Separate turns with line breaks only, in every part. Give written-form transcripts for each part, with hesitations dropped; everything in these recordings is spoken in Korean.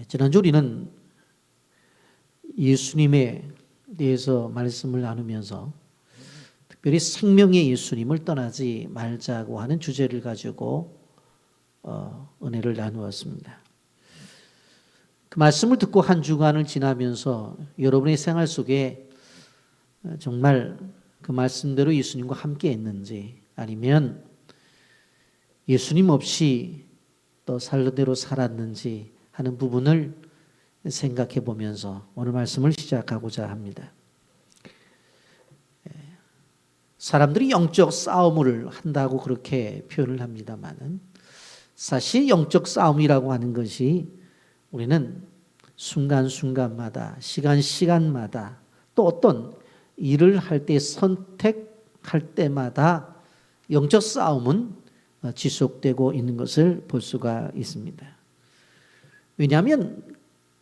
지난주 우리는 예수님에 대해서 말씀을 나누면서 특별히 생명의 예수님을 떠나지 말자고 하는 주제를 가지고 은혜를 나누었습니다. 그 말씀을 듣고 한 주간을 지나면서 여러분의 생활 속에 정말 그 말씀대로 예수님과 함께 했는지, 아니면 예수님 없이 또 살던 대로 살았는지 하는 부분을 생각해 보면서 오늘 말씀을 시작하고자 합니다. 사람들이 영적 싸움을 한다고 그렇게 표현을 합니다만은, 사실 영적 싸움이라고 하는 것이 우리는 순간순간마다, 시간마다 또 어떤 일을 할 때, 선택할 때마다 영적 싸움은 지속되고 있는 것을 볼 수가 있습니다. 왜냐하면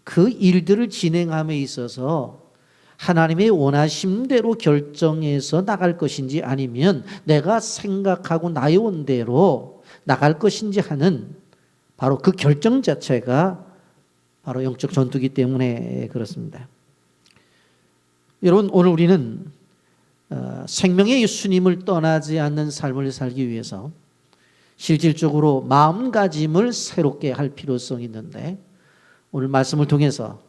그 일들을 진행함에 있어서 하나님의 원하심대로 결정해서 나갈 것인지, 아니면 내가 생각하고 나의 원대로 나갈 것인지 하는 바로 그 결정 자체가 바로 영적 전투이기 때문에 그렇습니다. 여러분, 오늘 우리는 생명의 예수님을 떠나지 않는 삶을 살기 위해서 실질적으로 마음가짐을 새롭게 할 필요성이 있는데, 오늘 말씀을 통해서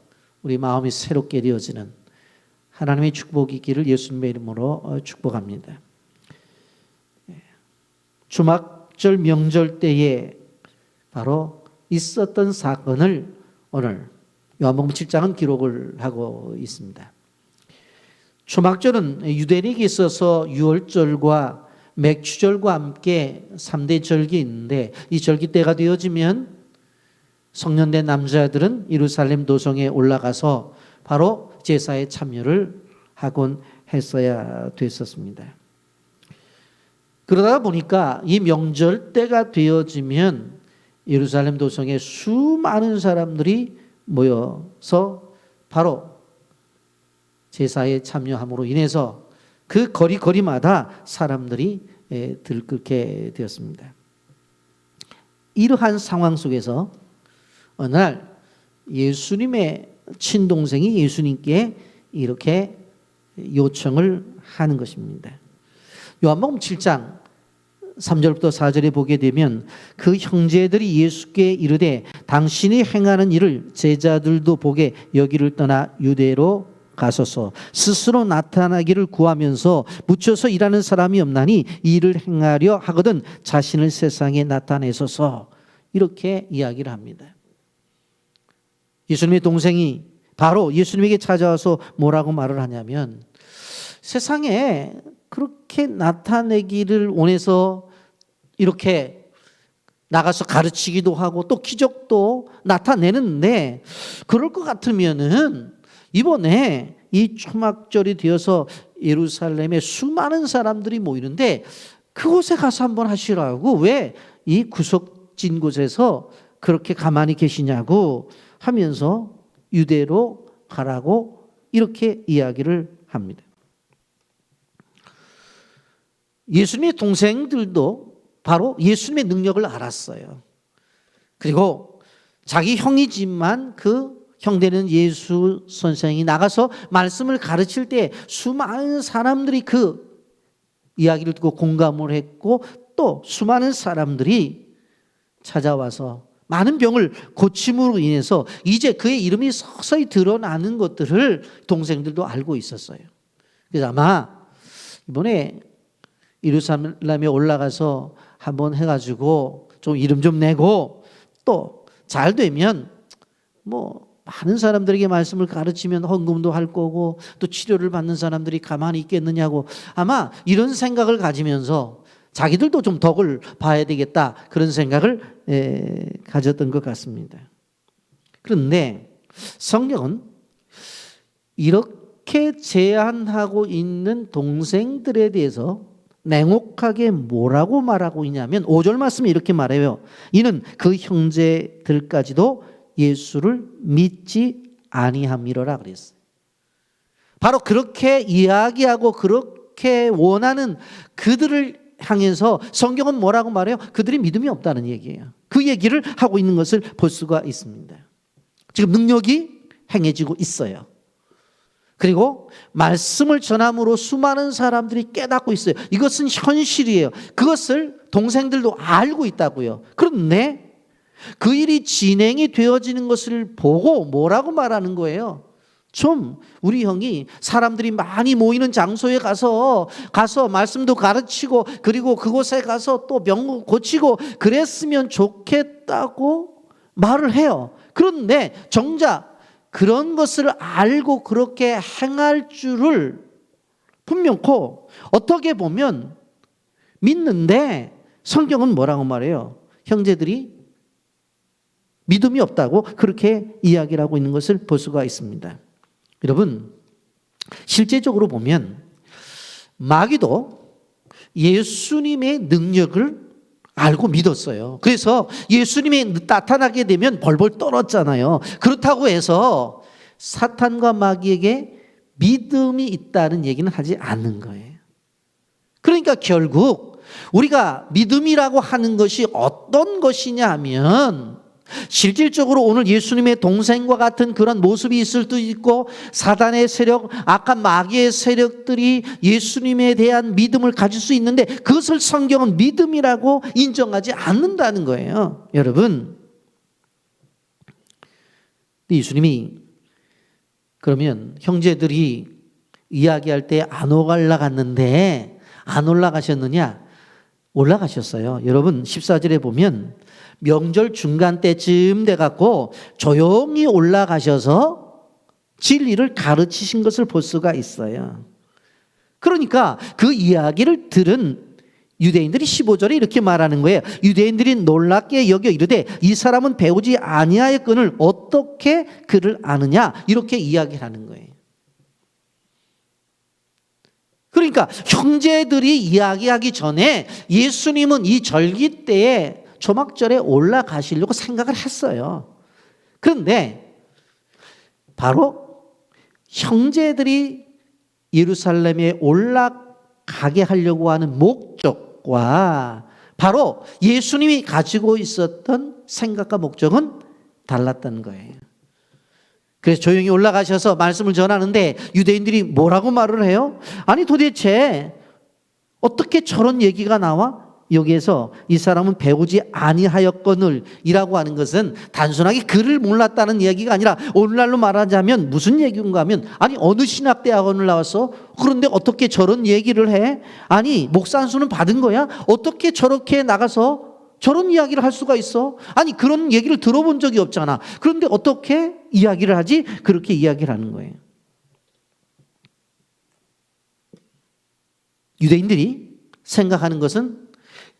우리 마음이 새롭게 되어지는 하나님의 축복이 있기를 예수님의 이름으로 축복합니다. 주막절 명절 때에 바로 있었던 사건을 오늘 요한복음 7장은 기록을 하고 있습니다. 주막절은 유대인에게 있어서 유월절과 맥주절과 함께 3대 절기 있는데, 이 절기 때가 되어지면 성년된 남자들은 예루살렘 도성에 올라가서 바로 제사에 참여를 하곤 했어야 됐었습니다. 그러다 보니까 이 명절 때가 되어지면 예루살렘 도성에 수많은 사람들이 모여서 바로 제사에 참여함으로 인해서 그 거리마다 사람들이 들끓게 되었습니다. 이러한 상황 속에서 어느 날 예수님의 친동생이 예수님께 이렇게 요청을 하는 것입니다. 요한복음 7장 3절부터 4절에 보게 되면, 그 형제들이 예수께 이르되 당신이 행하는 일을 제자들도 보게 여기를 떠나 유대로 가소서. 스스로 나타나기를 구하면서 묻혀서 일하는 사람이 없나니 이 일을 행하려 하거든 자신을 세상에 나타내소서. 이렇게 이야기를 합니다. 예수님의 동생이 바로 예수님에게 찾아와서 뭐라고 말을 하냐면, 세상에 그렇게 나타내기를 원해서 이렇게 나가서 가르치기도 하고 또 기적도 나타내는데, 그럴 것 같으면은 이번에 이 초막절이 되어서 예루살렘에 수많은 사람들이 모이는데 그곳에 가서 한번 하시라고, 왜 이 구석진 곳에서 그렇게 가만히 계시냐고 하면서 유대로 가라고 이렇게 이야기를 합니다. 예수님의 동생들도 바로 예수님의 능력을 알았어요. 그리고 자기 형이지만 그 형되는 예수 선생이 나가서 말씀을 가르칠 때 수많은 사람들이 그 이야기를 듣고 공감을 했고, 또 수많은 사람들이 찾아와서 많은 병을 고침으로 인해서 이제 그의 이름이 서서히 드러나는 것들을 동생들도 알고 있었어요. 그래서 아마 이번에 예루살렘에 올라가서 한번 해가지고 좀 이름 좀 내고 또 잘 되면 많은 사람들에게 말씀을 가르치면 헌금도 할 거고 또 치료를 받는 사람들이 가만히 있겠느냐고, 아마 이런 생각을 가지면서 자기들도 좀 덕을 봐야 되겠다, 그런 생각을 가졌던 것 같습니다. 그런데 성경은 이렇게 제안하고 있는 동생들에 대해서 냉혹하게 뭐라고 말하고 있냐면, 5절 말씀에 이렇게 말해요. 이는 그 형제들까지도 예수를 믿지 아니함이로라 그랬어요. 바로 그렇게 이야기하고 그렇게 원하는 그들을 향해서 성경은 뭐라고 말해요? 그들이 믿음이 없다는 얘기예요. 그 얘기를 하고 있는 것을 볼 수가 있습니다. 지금 능력이 행해지고 있어요. 그리고 말씀을 전함으로 수많은 사람들이 깨닫고 있어요. 이것은 현실이에요. 그것을 동생들도 알고 있다고요. 그런데 그 일이 진행이 되어지는 것을 보고 뭐라고 말하는 거예요? 좀 우리 형이 사람들이 많이 모이는 장소에 가서 말씀도 가르치고 그리고 그곳에 가서 또 병 고치고 그랬으면 좋겠다고 말을 해요. 그런데 정작 그런 것을 알고 그렇게 행할 줄을 분명코 어떻게 보면 믿는데 성경은 뭐라고 말해요? 형제들이 믿음이 없다고 그렇게 이야기를 하고 있는 것을 볼 수가 있습니다. 여러분, 실제적으로 보면 마귀도 예수님의 능력을 알고 믿었어요. 그래서 예수님이 나타나게 되면 벌벌 떨었잖아요. 그렇다고 해서 사탄과 마귀에게 믿음이 있다는 얘기는 하지 않는 거예요. 그러니까 결국 우리가 믿음이라고 하는 것이 어떤 것이냐 하면 실질적으로 오늘 예수님의 동생과 같은 그런 모습이 있을 수도 있고 사단의 세력, 악한 마귀의 세력들이 예수님에 대한 믿음을 가질 수 있는데 그것을 성경은 믿음이라고 인정하지 않는다는 거예요. 여러분, 예수님이 그러면 형제들이 이야기할 때 안 올라갔는데 안 올라가셨느냐? 올라가셨어요. 여러분 14절에 보면 명절 중간 때쯤 돼갖고 조용히 올라가셔서 진리를 가르치신 것을 볼 수가 있어요. 그러니까 그 이야기를 들은 유대인들이 15절에 이렇게 말하는 거예요. 유대인들이 놀랍게 여겨 이르되 이 사람은 배우지 아니하였거늘 어떻게 그를 아느냐 이렇게 이야기를 하는 거예요. 그러니까 형제들이 이야기하기 전에 예수님은 이 절기 때에 초막절에 올라가시려고 생각을 했어요. 그런데 바로 형제들이 예루살렘에 올라가게 하려고 하는 목적과 바로 예수님이 가지고 있었던 생각과 목적은 달랐던 거예요. 그래서 조용히 올라가셔서 말씀을 전하는데 유대인들이 뭐라고 말을 해요? 아니 도대체 어떻게 저런 얘기가 나와? 여기에서 이 사람은 배우지 아니하였거늘 이라고 하는 것은 단순하게 글을 몰랐다는 이야기가 아니라 오늘날로 말하자면 무슨 얘기인가 하면 아니 어느 신학대학원을 나와서 그런데 어떻게 저런 얘기를 해? 아니 목사 한 수는 받은 거야? 어떻게 저렇게 나가서 저런 이야기를 할 수가 있어? 아니 그런 얘기를 들어본 적이 없잖아. 그런데 어떻게 이야기를 하지? 그렇게 이야기를 하는 거예요. 유대인들이 생각하는 것은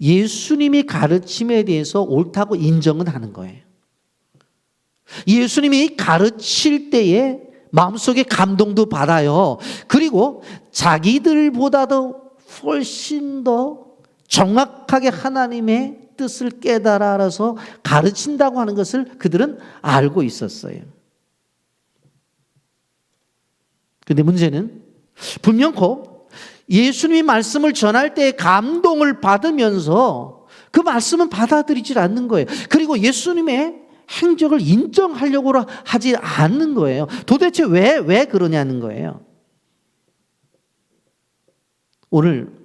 예수님이 가르침에 대해서 옳다고 인정은 하는 거예요. 예수님이 가르칠 때에 마음속에 감동도 받아요. 그리고 자기들보다도 훨씬 더 정확하게 하나님의 뜻을 깨달아 알아서 가르친다고 하는 것을 그들은 알고 있었어요. 그런데 문제는 분명코 예수님이 말씀을 전할 때 감동을 받으면서 그 말씀은 받아들이질 않는 거예요. 그리고 예수님의 행적을 인정하려고 하지 않는 거예요. 도대체 왜 그러냐는 거예요. 오늘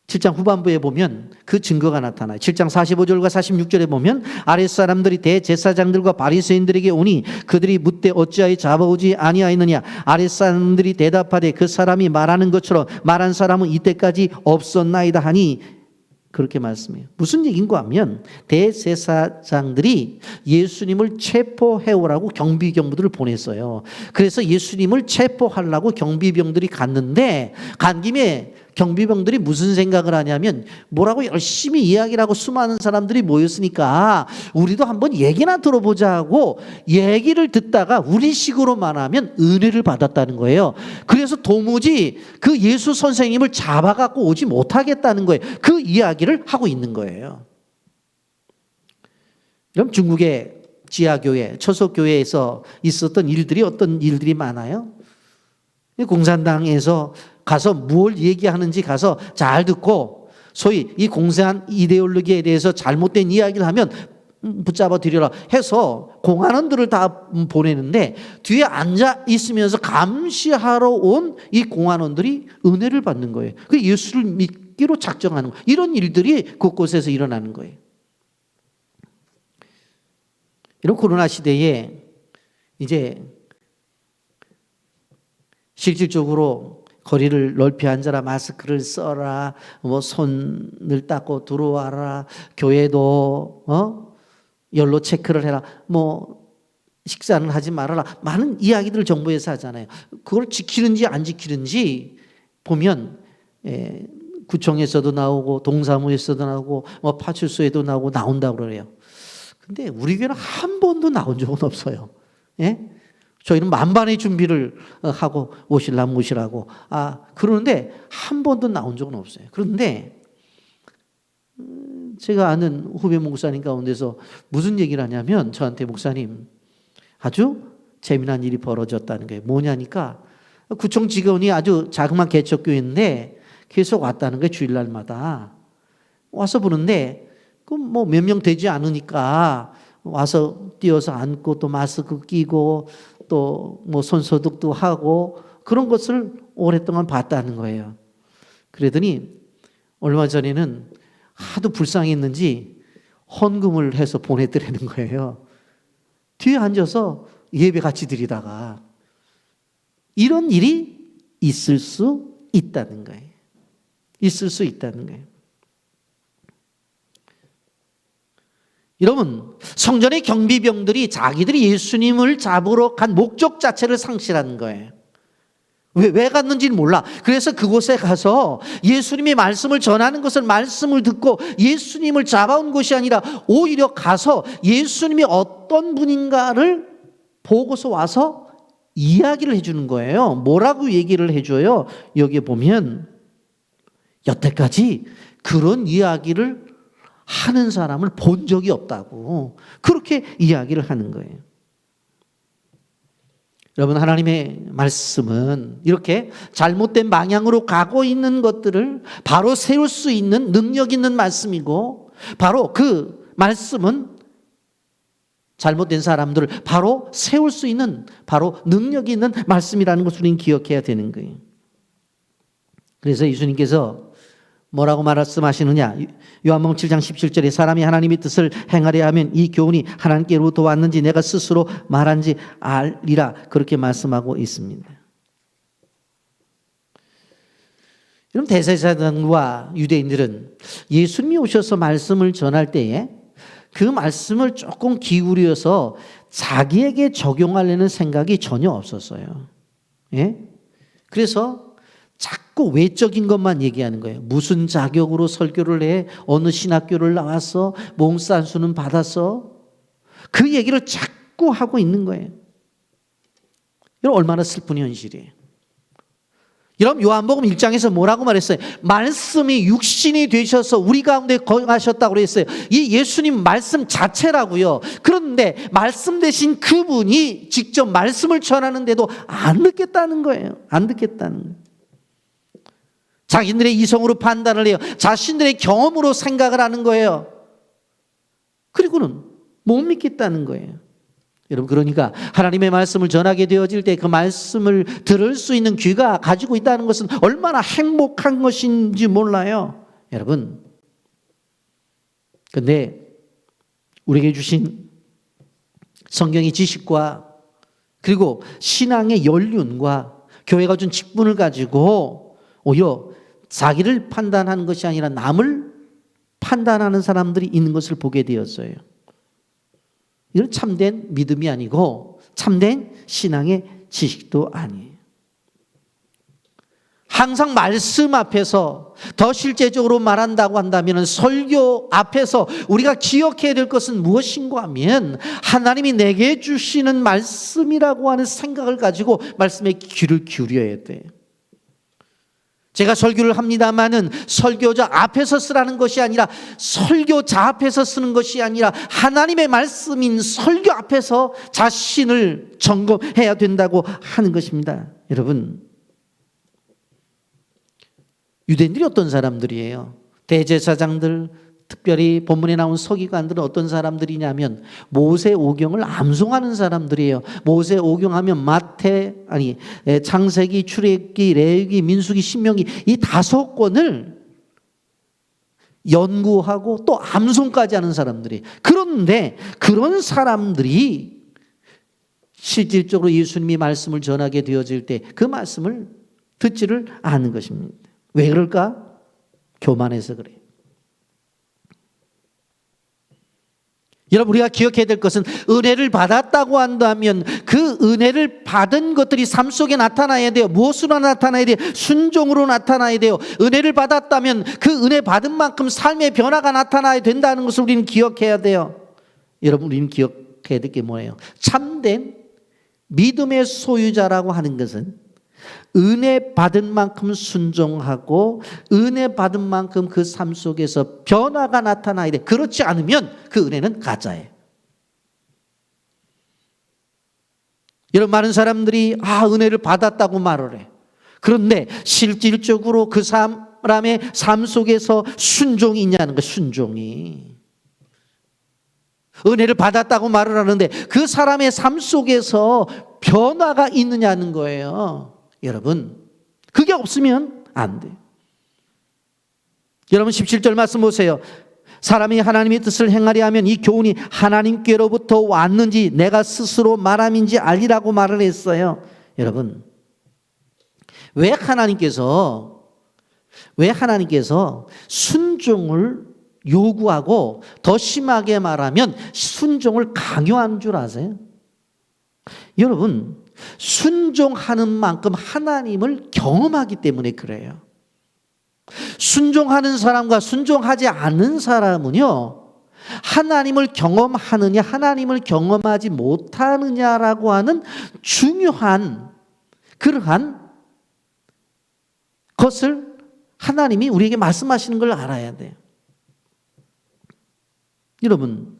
7장 후반부에 보면 그 증거가 나타나요. 7장 45절과 46절에 보면 아랫사람들이 대제사장들과 바리새인들에게 오니 그들이 묻되 어찌하여 잡아오지 아니하였느냐. 아랫사람들이 대답하되 그 사람이 말하는 것처럼 말한 사람은 이때까지 없었나이다 하니 그렇게 말씀해요. 무슨 얘기인가 하면 대제사장들이 예수님을 체포해오라고 경비병들을 보냈어요. 그래서 예수님을 체포하려고 경비병들이 갔는데 간 김에 경비병들이 무슨 생각을 하냐면 뭐라고 열심히 이야기를 하고 수많은 사람들이 모였으니까 우리도 한번 얘기나 들어보자 하고 얘기를 듣다가 우리식으로 말하면 은혜를 받았다는 거예요. 그래서 도무지 그 예수 선생님을 잡아갖고 오지 못하겠다는 거예요. 그 이야기를 하고 있는 거예요. 그럼 중국의 지하교회, 처소교회에서 있었던 일들이 어떤 일들이 많아요? 공산당에서 가서 뭘 얘기하는지 가서 잘 듣고 소위 이 공산 이데올로기에 대해서 잘못된 이야기를 하면 붙잡아 드려라 해서 공안원들을 다 보내는데 뒤에 앉아 있으면서 감시하러 온 이 공안원들이 은혜를 받는 거예요. 그 예수를 믿기로 작정하는 거예요. 이런 일들이 곳곳에서 일어나는 거예요. 이런 코로나 시대에 이제 실질적으로 거리를 넓히 앉아라, 마스크를 써라, 뭐 손을 닦고 들어와라, 교회도 열로 체크를 해라, 뭐 식사는 하지 말아라, 많은 이야기들을 정부에서 하잖아요. 그걸 지키는지 안 지키는지 보면 구청에서도 나오고 동사무에서도 나오고 뭐 파출소에도 나온다고 그래요. 근데 우리 교회는 한 번도 나온 적은 없어요. 예? 저희는 만반의 준비를 하고 오실라면 오시라고 그러는데 한 번도 나온 적은 없어요. 그런데 제가 아는 후배 목사님 가운데서 무슨 얘기를 하냐면 저한테 목사님 아주 재미난 일이 벌어졌다는 거예요. 뭐냐니까 구청 직원이 아주 자그마한 개척교회인데 계속 왔다는 거예요. 주일날마다 와서 보는데 그 뭐 몇 명 되지 않으니까 와서 뛰어서 앉고 또 마스크 끼고 또 뭐 손소독도 하고 그런 것을 오랫동안 봤다는 거예요. 그러더니 얼마 전에는 하도 불쌍했는지 헌금을 해서 보내드리는 거예요. 뒤에 앉아서 예배 같이 드리다가 이런 일이 있을 수 있다는 거예요. 있을 수 있다는 거예요. 여러분, 성전의 경비병들이 자기들이 예수님을 잡으러 간 목적 자체를 상실하는 거예요. 왜 갔는지는 몰라. 그래서 그곳에 가서 예수님의 말씀을 전하는 것은 말씀을 듣고 예수님을 잡아온 것이 아니라 오히려 가서 예수님이 어떤 분인가를 보고서 와서 이야기를 해주는 거예요. 뭐라고 얘기를 해줘요? 여기에 보면 여태까지 그런 이야기를 하는 사람을 본 적이 없다고 그렇게 이야기를 하는 거예요. 여러분, 하나님의 말씀은 이렇게 잘못된 방향으로 가고 있는 것들을 바로 세울 수 있는 능력 있는 말씀이고, 바로 그 말씀은 잘못된 사람들을 바로 세울 수 있는 바로 능력 있는 말씀이라는 것을 우리는 기억해야 되는 거예요. 그래서 예수님께서 뭐라고 말씀하시느냐? 요한복음 7장 17절에 사람이 하나님의 뜻을 행하려 하면 이 교훈이 하나님께로부터 왔는지 내가 스스로 말한지 알리라, 그렇게 말씀하고 있습니다. 여러분, 대제사장과 유대인들은 예수님이 오셔서 말씀을 전할 때에 그 말씀을 조금 기울여서 자기에게 적용하려는 생각이 전혀 없었어요. 예? 그래서 자꾸 외적인 것만 얘기하는 거예요. 무슨 자격으로 설교를 해? 어느 신학교를 나와서? 몽산수는 받아서? 그 얘기를 자꾸 하고 있는 거예요. 여러분, 얼마나 슬픈 현실이에요. 여러분, 요한복음 1장에서 뭐라고 말했어요? 말씀이 육신이 되셔서 우리 가운데 거하셨다고 그랬어요. 이 예수님 말씀 자체라고요. 그런데 말씀 대신 그분이 직접 말씀을 전하는데도 안 듣겠다는 거예요. 안 듣겠다는 거예요. 자기들의 이성으로 판단을 해요. 자신들의 경험으로 생각을 하는 거예요. 그리고는 못 믿겠다는 거예요. 여러분, 그러니까 하나님의 말씀을 전하게 되어질 때 그 말씀을 들을 수 있는 귀가 가지고 있다는 것은 얼마나 행복한 것인지 몰라요. 여러분, 근데 우리에게 주신 성경의 지식과 그리고 신앙의 연륜과 교회가 준 직분을 가지고 오히려 자기를 판단하는 것이 아니라 남을 판단하는 사람들이 있는 것을 보게 되었어요. 이건 참된 믿음이 아니고 참된 신앙의 지식도 아니에요. 항상 말씀 앞에서, 더 실제적으로 말한다고 한다면 설교 앞에서 우리가 기억해야 될 것은 무엇인가 하면 하나님이 내게 주시는 말씀이라고 하는 생각을 가지고 말씀에 귀를 기울여야 돼요. 제가 설교를 합니다마는 설교자 앞에서 쓰라는 것이 아니라, 설교자 앞에서 쓰는 것이 아니라 하나님의 말씀인 설교 앞에서 자신을 점검해야 된다고 하는 것입니다. 여러분, 유대인들이 어떤 사람들이에요? 대제사장들, 특별히 본문에 나온 서기관들은 어떤 사람들이냐면 모세오경을 암송하는 사람들이에요. 모세오경하면 창세기, 출애굽기, 레위기, 민수기, 신명기 이 5권을 연구하고 또 암송까지 하는 사람들이. 그런데 그런 사람들이 실질적으로 예수님이 말씀을 전하게 되어질 때 그 말씀을 듣지를 않는 것입니다. 왜 그럴까? 교만해서 그래요. 여러분, 우리가 기억해야 될 것은 은혜를 받았다고 한다면 그 은혜를 받은 것들이 삶 속에 나타나야 돼요. 무엇으로 나타나야 돼요? 순종으로 나타나야 돼요. 은혜를 받았다면 그 은혜 받은 만큼 삶의 변화가 나타나야 된다는 것을 우리는 기억해야 돼요. 여러분, 우리는 기억해야 될 게 뭐예요? 참된 믿음의 소유자라고 하는 것은 은혜 받은 만큼 순종하고 은혜 받은 만큼 그 삶 속에서 변화가 나타나야 돼. 그렇지 않으면 그 은혜는 가짜예요. 여러분, 많은 사람들이 은혜를 받았다고 말을 해. 그런데 실질적으로 그 사람의 삶 속에서 순종이 있냐는 거예요. 순종이. 은혜를 받았다고 말을 하는데 그 사람의 삶 속에서 변화가 있느냐는 거예요. 여러분, 그게 없으면 안 돼요. 여러분, 17절 말씀 보세요. 사람이 하나님의 뜻을 행하려 하면 이 교훈이 하나님께로부터 왔는지 내가 스스로 말함인지 알리라고 말을 했어요. 여러분, 왜 하나님께서 순종을 요구하고 더 심하게 말하면 순종을 강요하는 줄 아세요? 여러분, 순종하는 만큼 하나님을 경험하기 때문에 그래요. 순종하는 사람과 순종하지 않는 사람은요, 하나님을 경험하느냐 하나님을 경험하지 못하느냐라고 하는 중요한 그러한 것을 하나님이 우리에게 말씀하시는 걸 알아야 돼요. 여러분,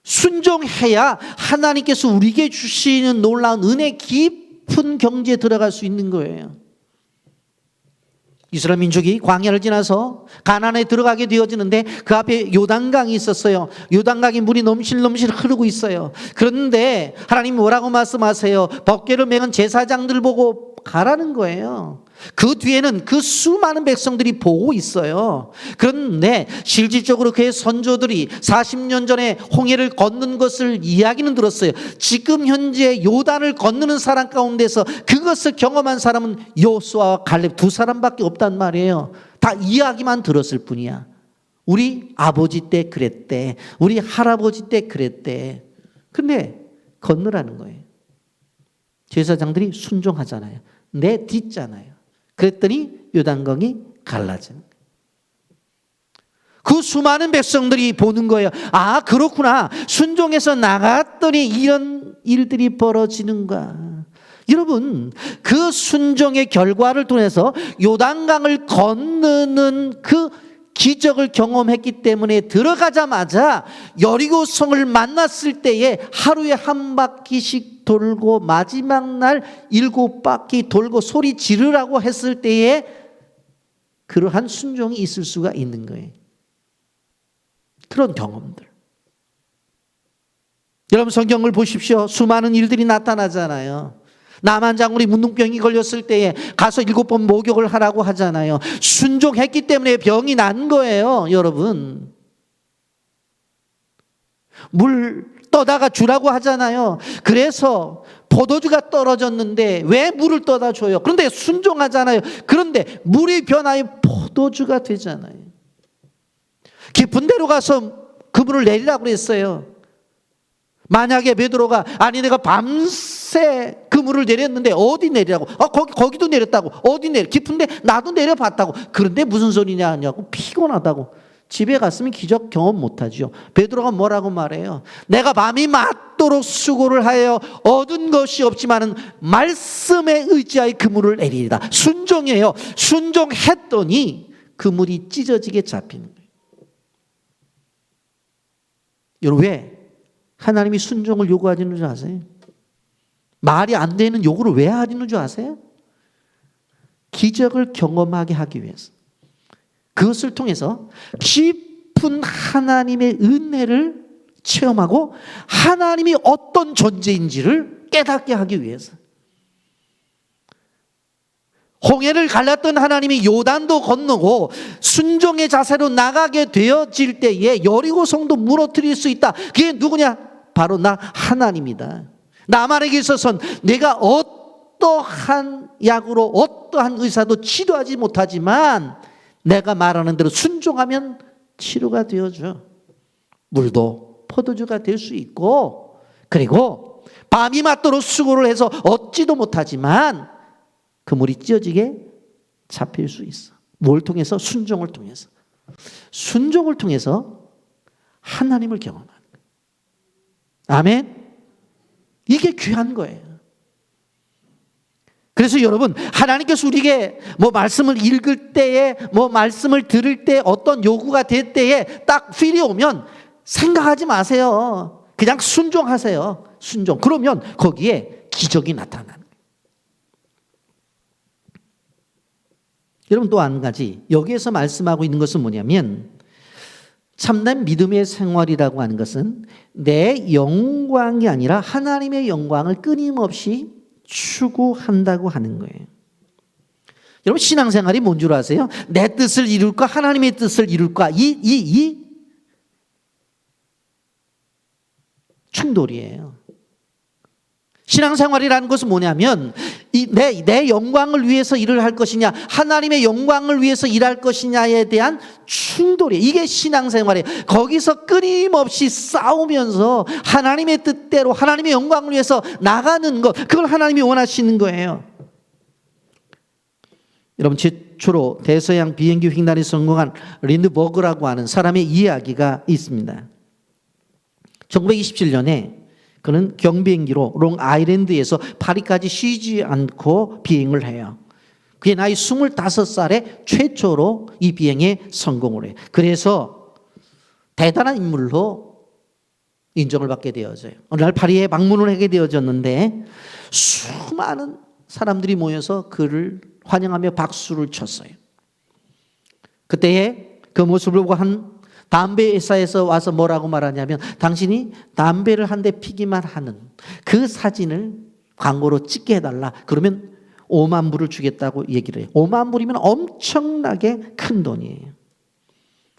순종해야 하나님께서 우리에게 주시는 놀라운 은혜 깊은 경지에 들어갈 수 있는 거예요. 이스라엘 민족이 광야를 지나서 가나안에 들어가게 되어지는데 그 앞에 요단강이 있었어요. 요단강이 물이 넘실넘실 흐르고 있어요. 그런데 하나님이 뭐라고 말씀하세요? 법궤를 메은 제사장들 보고 가라는 거예요. 그 뒤에는 그 수많은 백성들이 보고 있어요. 그런데 실질적으로 그의 선조들이 40년 전에 홍해를 건넌 것을 이야기는 들었어요. 지금 현재 요단을 건너는 사람 가운데서 그것을 경험한 사람은 여호수아와 갈렙 2사람밖에 없단 말이에요. 다 이야기만 들었을 뿐이야. 우리 아버지 때 그랬대. 우리 할아버지 때 그랬대. 근데 건너라는 거예요. 제사장들이 순종하잖아요. 내 뒤잖아요. 그랬더니 요단강이 갈라지는 거예요. 그 수많은 백성들이 보는 거예요. 아, 그렇구나. 순종해서 나갔더니 이런 일들이 벌어지는가. 여러분, 그 순종의 결과를 통해서 요단강을 건너는 그 기적을 경험했기 때문에 들어가자마자 여리고성을 만났을 때에 하루에 한 바퀴씩 돌고 마지막 날 7바퀴 돌고 소리 지르라고 했을 때에 그러한 순종이 있을 수가 있는 거예요. 그런 경험들. 여러분, 성경을 보십시오. 수많은 일들이 나타나잖아요. 나만 장군이 문둥병이 걸렸을 때에 가서 7번 목욕을 하라고 하잖아요. 순종했기 때문에 병이 난 거예요, 여러분. 물 떠다가 주라고 하잖아요. 그래서 포도주가 떨어졌는데 왜 물을 떠다 줘요? 그런데 순종하잖아요. 그런데 물이 변하여 포도주가 되잖아요. 깊은 데로 가서 그물을 내리라고 그랬어요. 만약에 베드로가 아니 내가 밤새 그물을 내렸는데 어디 내리라고? 거기도 내렸다고. 어디 내려? 깊은데 나도 내려봤다고. 그런데 무슨 소리냐 하냐고. 피곤하다고. 집에 갔으면 기적 경험 못하죠. 베드로가 뭐라고 말해요? 내가 밤이 맞도록 수고를 하여 얻은 것이 없지만은 말씀에 의지하여 그물을 내리리다. 순종해요. 순종했더니 그물이 찢어지게 잡히는 거예요. 여러분, 왜 하나님이 순종을 요구하시는 줄 아세요? 말이 안 되는 요구를 왜 하시는 줄 아세요? 기적을 경험하게 하기 위해서. 그것을 통해서 깊은 깊은 하나님의 은혜를 체험하고 하나님이 어떤 존재인지를 깨닫게 하기 위해서. 홍해를 갈랐던 하나님이 요단도 건너고 순종의 자세로 나가게 되어질 때에 여리고성도 무너뜨릴 수 있다. 그게 누구냐? 바로 나 하나님이다. 나만에게 있어서는 내가 어떠한 약으로 어떠한 의사도 치료하지 못하지만 내가 말하는 대로 순종하면 치료가 되어져. 물도 포도주가 될 수 있고, 그리고 밤이 맞도록 수고를 해서 얻지도 못하지만 그 물이 찢어지게 잡힐 수 있어. 뭘 통해서? 순종을 통해서. 순종을 통해서 하나님을 경험하는 거예요. 아멘. 이게 귀한 거예요. 그래서 여러분, 하나님께서 우리에게 뭐 말씀을 읽을 때에, 뭐 말씀을 들을 때, 어떤 요구가 될 때에 딱 필이 오면 생각하지 마세요. 그냥 순종하세요. 순종. 그러면 거기에 기적이 나타나는 거예요. 여러분, 또 한 가지 여기에서 말씀하고 있는 것은 뭐냐면, 참된 믿음의 생활이라고 하는 것은 내 영광이 아니라 하나님의 영광을 끊임없이 추구한다고 하는 거예요. 여러분, 신앙생활이 뭔 줄 아세요? 내 뜻을 이룰까 하나님의 뜻을 이룰까, 이 충돌이에요. 신앙생활이라는 것은 뭐냐면 내 영광을 위해서 일을 할 것이냐 하나님의 영광을 위해서 일할 것이냐에 대한 충돌이에요. 이게 신앙생활이에요. 거기서 끊임없이 싸우면서 하나님의 뜻대로 하나님의 영광을 위해서 나가는 것, 그걸 하나님이 원하시는 거예요. 여러분, 최초로 대서양 비행기 횡단에 성공한 린드버그라고 하는 사람의 이야기가 있습니다. 1927년에 그는 경비행기로 롱아일랜드에서 파리까지 쉬지 않고 비행을 해요. 그의 나이 25살에 최초로 이 비행에 성공을 해요. 그래서 대단한 인물로 인정을 받게 되어져요. 어느 날 파리에 방문을 하게 되어졌는데 수많은 사람들이 모여서 그를 환영하며 박수를 쳤어요. 그때의 그 모습을 보고 한 담배 회사에서 와서 뭐라고 말하냐면, 당신이 담배를 한 대 피기만 하는 그 사진을 광고로 찍게 해달라. 그러면 5만 불을 주겠다고 얘기를 해요. 5만 불이면 엄청나게 큰 돈이에요.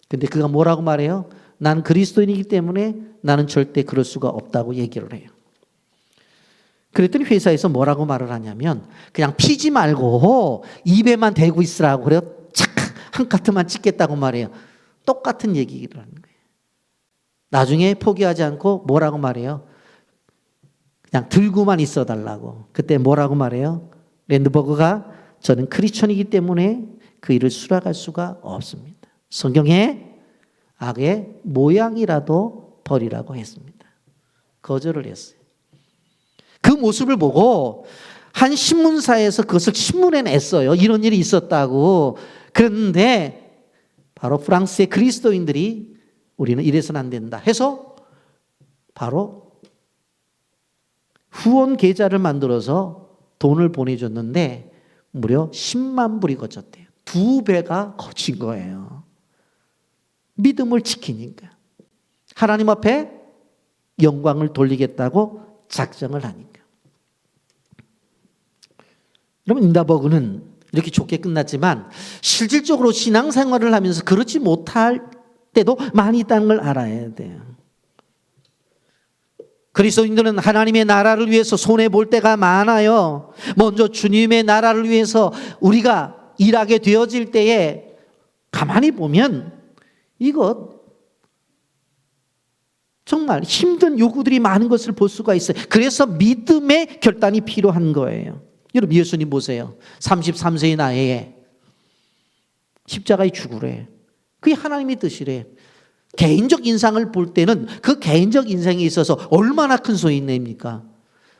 근데 그가 뭐라고 말해요? 나는 그리스도인이기 때문에 나는 절대 그럴 수가 없다고 얘기를 해요. 그랬더니 회사에서 뭐라고 말을 하냐면, 그냥 피지 말고 입에만 대고 있으라고 그래요. 착! 한 카트만 찍겠다고 말해요. 똑같은 얘기를 하는 거예요. 나중에 포기하지 않고 뭐라고 말해요? 그냥 들고만 있어 달라고. 그때 뭐라고 말해요? 랜드버그가 저는 크리스천이기 때문에 그 일을 수락할 수가 없습니다. 성경에 악의 모양이라도 버리라고 했습니다. 거절을 했어요. 그 모습을 보고 한 신문사에서 그것을 신문에 냈어요. 이런 일이 있었다고. 그런데 바로 프랑스의 그리스도인들이 우리는 이래서는 안 된다 해서 바로 후원 계좌를 만들어서 돈을 보내줬는데 무려 10만 불이 거쳤대요. 2배가 거친 거예요. 믿음을 지키니까. 하나님 앞에 영광을 돌리겠다고 작정을 하니까. 여러분, 린드버그는 이렇게 좋게 끝났지만 실질적으로 신앙생활을 하면서 그렇지 못할 때도 많이 있다는 걸 알아야 돼요. 그리스도인들은 하나님의 나라를 위해서 손해볼 때가 많아요. 먼저 주님의 나라를 위해서 우리가 일하게 되어질 때에 가만히 보면 이것 정말 힘든 요구들이 많은 것을 볼 수가 있어요. 그래서 믿음의 결단이 필요한 거예요. 여러분, 예수님 보세요. 33세의 나이에 십자가에 죽으래. 그게 하나님의 뜻이래. 개인적 인상을 볼 때는 그 개인적 인생에 있어서 얼마나 큰 소인입니까?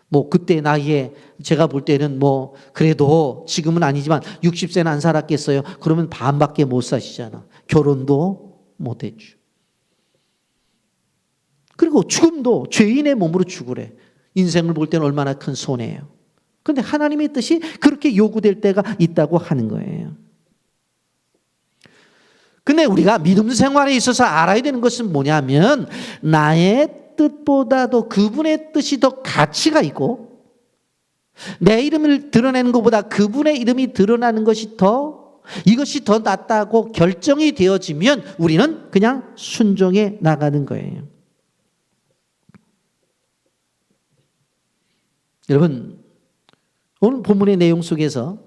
뭐 그때 나이에 제가 볼 때는 뭐 그래도 지금은 아니지만 60세는 안 살았겠어요. 그러면 반밖에 못 사시잖아. 결혼도 못 했죠. 그리고 죽음도 죄인의 몸으로 죽으래. 인생을 볼 때는 얼마나 큰 손해예요. 그런데 하나님의 뜻이 그렇게 요구될 때가 있다고 하는 거예요. 근데 우리가 믿음 생활에 있어서 알아야 되는 것은 뭐냐면 나의 뜻보다도 그분의 뜻이 더 가치가 있고 내 이름을 드러내는 것보다 그분의 이름이 드러나는 것이 이것이 더 낫다고 결정이 되어지면 우리는 그냥 순종해 나가는 거예요. 여러분, 오늘 본문의 내용 속에서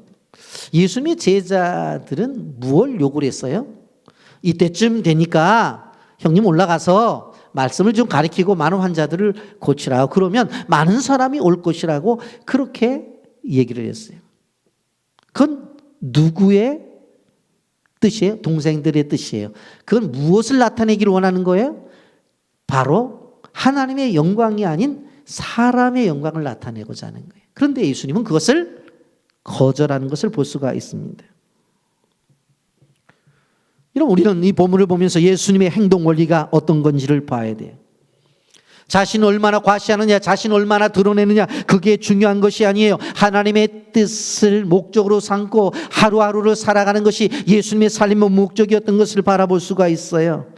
예수님의 제자들은 무엇을 요구를 했어요? 이때쯤 되니까 형님 올라가서 말씀을 좀 가르치고 많은 환자들을 고치라고, 그러면 많은 사람이 올 것이라고 그렇게 얘기를 했어요. 그건 누구의 뜻이에요? 동생들의 뜻이에요. 그건 무엇을 나타내기를 원하는 거예요? 바로 하나님의 영광이 아닌 사람의 영광을 나타내고자 하는 거예요. 그런데 예수님은 그것을 거절하는 것을 볼 수가 있습니다. 여러분, 우리는 이 본문을 보면서 예수님의 행동 원리가 어떤 건지를 봐야 돼요. 자신을 얼마나 과시하느냐, 자신을 얼마나 드러내느냐, 그게 중요한 것이 아니에요. 하나님의 뜻을 목적으로 삼고 하루하루를 살아가는 것이 예수님의 삶의 목적이었던 것을 바라볼 수가 있어요.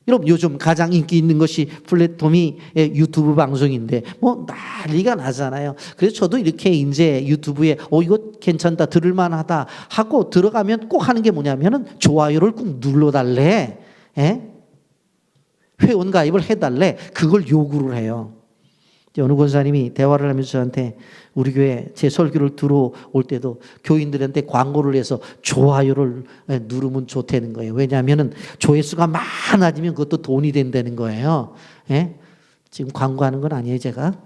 여러분, 요즘 가장 인기 있는 것이 플랫폼이 유튜브 방송인데 뭐 난리가 나잖아요. 그래서 저도 이렇게 이제 유튜브에 이거 괜찮다, 들을만하다 하고 들어가면 꼭 하는 게 뭐냐면은 좋아요를 꼭 눌러달래, 회원 가입을 해달래, 그걸 요구를 해요. 어느 권사님이 대화를 하면서 저한테 우리 교회 제 설교를 들어올 때도 교인들한테 광고를 해서 좋아요를 누르면 좋다는 거예요. 왜냐하면 조회수가 많아지면 그것도 돈이 된다는 거예요. 지금 광고하는 건 아니에요, 제가.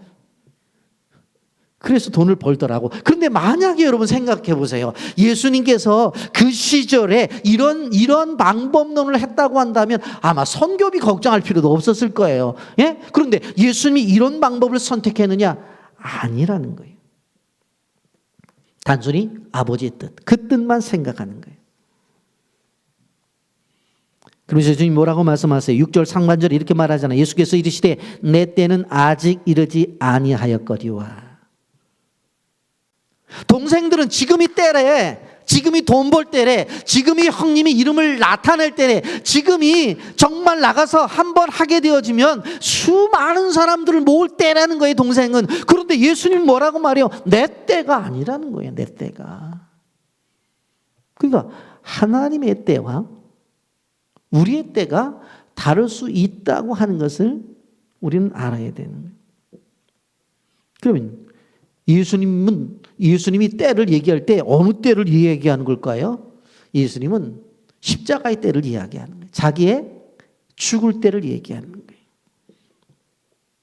그래서 돈을 벌더라고. 그런데 만약에 여러분 생각해 보세요. 예수님께서 그 시절에 이런 방법론을 했다고 한다면 아마 선교비 걱정할 필요도 없었을 거예요. 그런데 예수님이 이런 방법을 선택했느냐? 아니라는 거예요. 단순히 아버지의 뜻, 그 뜻만 생각하는 거예요. 그러면서 예수님이 뭐라고 말씀하세요? 6절 상반절에 이렇게 말하잖아요. 예수께서 이르시되 내 때는 아직 이르지 아니하였거니와. 동생들은 지금이 때래, 지금이 돈 벌 때래, 지금이 형님이 이름을 나타낼 때래, 지금이 정말 나가서 한번 하게 되어지면 수많은 사람들을 모을 때라는 거예요, 동생은. 그런데 예수님 뭐라고 말해요? 내 때가 아니라는 거예요, 내 때가. 그러니까 하나님의 때와 우리의 때가 다를 수 있다고 하는 것을 우리는 알아야 되는 거예요. 그러면 예수님이 때를 얘기할 때 어느 때를 얘기하는 걸까요? 예수님은 십자가의 때를 이야기하는 거예요. 자기의 죽을 때를 얘기하는 거예요.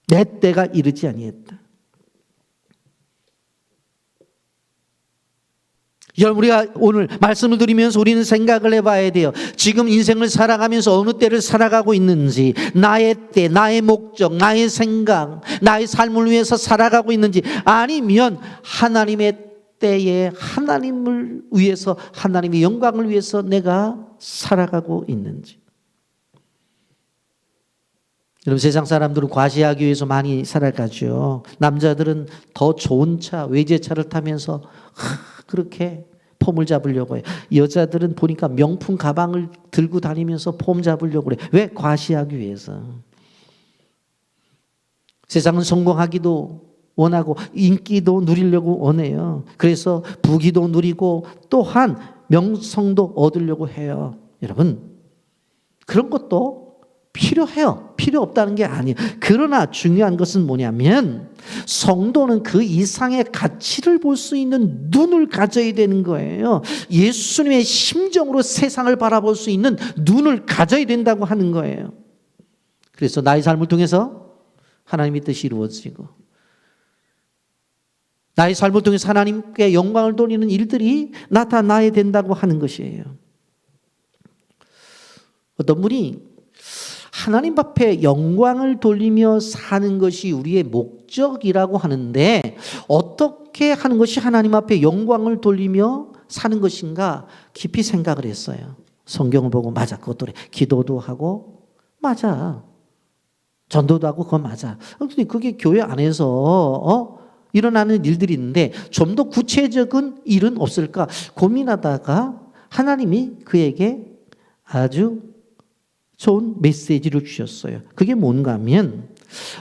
내 때가 이르지 아니했다. 여러분, 우리가 오늘 말씀을 드리면서 우리는 생각을 해봐야 돼요. 지금 인생을 살아가면서 어느 때를 살아가고 있는지, 나의 때, 나의 목적, 나의 생각, 나의 삶을 위해서 살아가고 있는지, 아니면 하나님의 때에 하나님을 위해서, 하나님의 영광을 위해서 내가 살아가고 있는지. 여러분, 세상 사람들은 과시하기 위해서 많이 살아가죠. 남자들은 더 좋은 차, 외제차를 타면서 그렇게 폼을 잡으려고 해요. 여자들은 보니까 명품 가방을 들고 다니면서 폼 잡으려고 그래요. 왜? 과시하기 위해서. 세상은 성공하기도 원하고 인기도 누리려고 원해요. 그래서 부귀도 누리고 또한 명성도 얻으려고 해요. 여러분, 그런 것도 필요해요. 필요 없다는 게 아니에요. 그러나 중요한 것은 뭐냐면 성도는 그 이상의 가치를 볼 수 있는 눈을 가져야 되는 거예요. 예수님의 심정으로 세상을 바라볼 수 있는 눈을 가져야 된다고 하는 거예요. 그래서 나의 삶을 통해서 하나님의 뜻이 이루어지고 나의 삶을 통해서 하나님께 영광을 돌리는 일들이 나타나야 된다고 하는 것이에요. 어떤 분이 하나님 앞에 영광을 돌리며 사는 것이 우리의 목적이라고 하는데 어떻게 하는 것이 하나님 앞에 영광을 돌리며 사는 것인가 깊이 생각을 했어요. 성경을 보고 맞아, 그것도 그래. 기도도 하고 맞아. 전도도 하고 그거 맞아. 근데 그게 교회 안에서 일어나는 일들이 있는데 좀 더 구체적인 일은 없을까 고민하다가 하나님이 그에게 아주 좋은 메시지를 주셨어요. 그게 뭔가 하면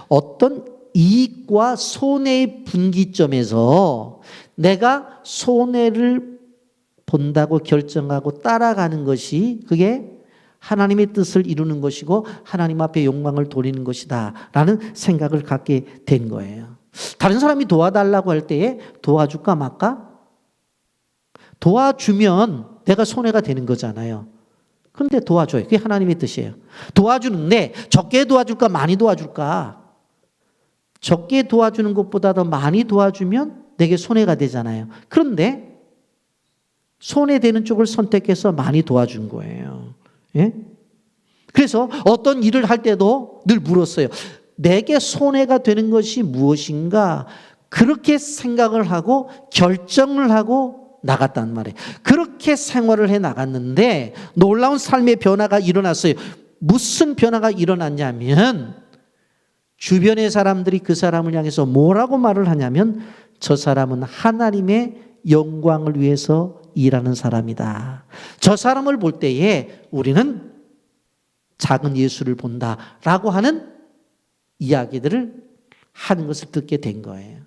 어떤 이익과 손해의 분기점에서 내가 손해를 본다고 결정하고 따라가는 것이 그게 하나님의 뜻을 이루는 것이고 하나님 앞에 영광을 돌리는 것이다 라는 생각을 갖게 된 거예요. 다른 사람이 도와달라고 할 때에 도와줄까 말까? 도와주면 내가 손해가 되는 거잖아요. 그런데 도와줘요. 그게 하나님의 뜻이에요. 도와주는데 적게 도와줄까 많이 도와줄까? 적게 도와주는 것보다 더 많이 도와주면 내게 손해가 되잖아요. 그런데 손해되는 쪽을 선택해서 많이 도와준 거예요. 예? 그래서 어떤 일을 할 때도 늘 물었어요. 내게 손해가 되는 것이 무엇인가? 그렇게 생각을 하고 결정을 하고 나갔단 말이에요. 그렇게 생활을 해 나갔는데 놀라운 삶의 변화가 일어났어요. 무슨 변화가 일어났냐면 주변의 사람들이 그 사람을 향해서 뭐라고 말을 하냐면 저 사람은 하나님의 영광을 위해서 일하는 사람이다. 저 사람을 볼 때에 우리는 작은 예수를 본다라고 하는 이야기들을 하는 것을 듣게 된 거예요.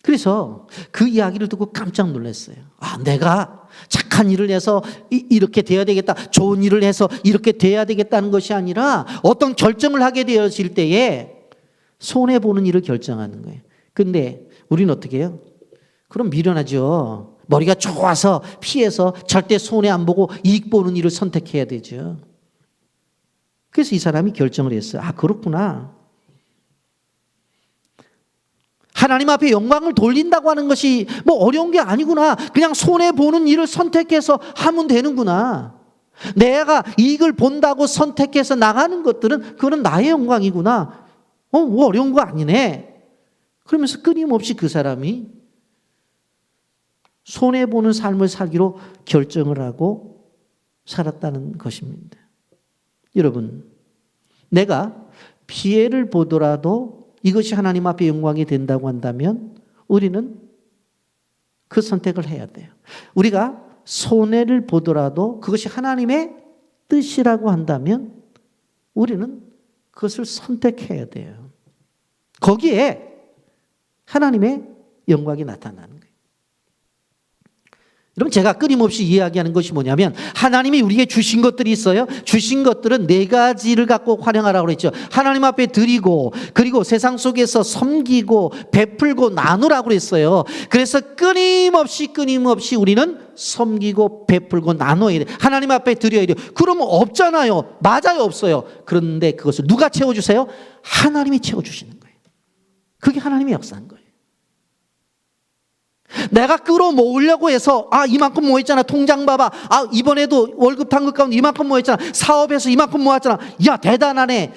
그래서 그 이야기를 듣고 깜짝 놀랐어요. 아, 내가 착한 일을 해서 이렇게 돼야 되겠다. 좋은 일을 해서 이렇게 돼야 되겠다는 것이 아니라 어떤 결정을 하게 되어질 때에 손해보는 일을 결정하는 거예요. 근데 우리는 어떻게 해요? 그럼 미련하죠. 머리가 좋아서 피해서 절대 손해 안 보고 이익 보는 일을 선택해야 되죠. 그래서 이 사람이 결정을 했어요. 아, 그렇구나. 하나님 앞에 영광을 돌린다고 하는 것이 뭐 어려운 게 아니구나. 그냥 손해보는 일을 선택해서 하면 되는구나. 내가 이익을 본다고 선택해서 나가는 것들은 그거는 나의 영광이구나. 뭐 어려운 거 아니네. 그러면서 끊임없이 그 사람이 손해보는 삶을 살기로 결정을 하고 살았다는 것입니다. 여러분, 내가 피해를 보더라도 이것이 하나님 앞에 영광이 된다고 한다면 우리는 그 선택을 해야 돼요. 우리가 손해를 보더라도 그것이 하나님의 뜻이라고 한다면 우리는 그것을 선택해야 돼요. 거기에 하나님의 영광이 나타나는 거예요. 여러분, 제가 끊임없이 이야기하는 것이 뭐냐면 하나님이 우리에게 주신 것들이 있어요. 주신 것들은 4가지를 갖고 활용하라고 그랬죠. 하나님 앞에 드리고, 그리고 세상 속에서 섬기고 베풀고 나누라고 그랬어요. 그래서 끊임없이 우리는 섬기고 베풀고 나눠야 돼요. 하나님 앞에 드려야 돼요. 그러면 없잖아요. 맞아요, 없어요. 그런데 그것을 누가 채워주세요? 하나님이 채워주시는 거예요. 그게 하나님의 역사인 거예요. 내가 끌어모으려고 해서 이만큼 모였잖아. 통장 봐봐. 이번에도 월급 tan급 가운데 이만큼 모였잖아. 사업에서 이만큼 모았잖아. 야, 대단하네.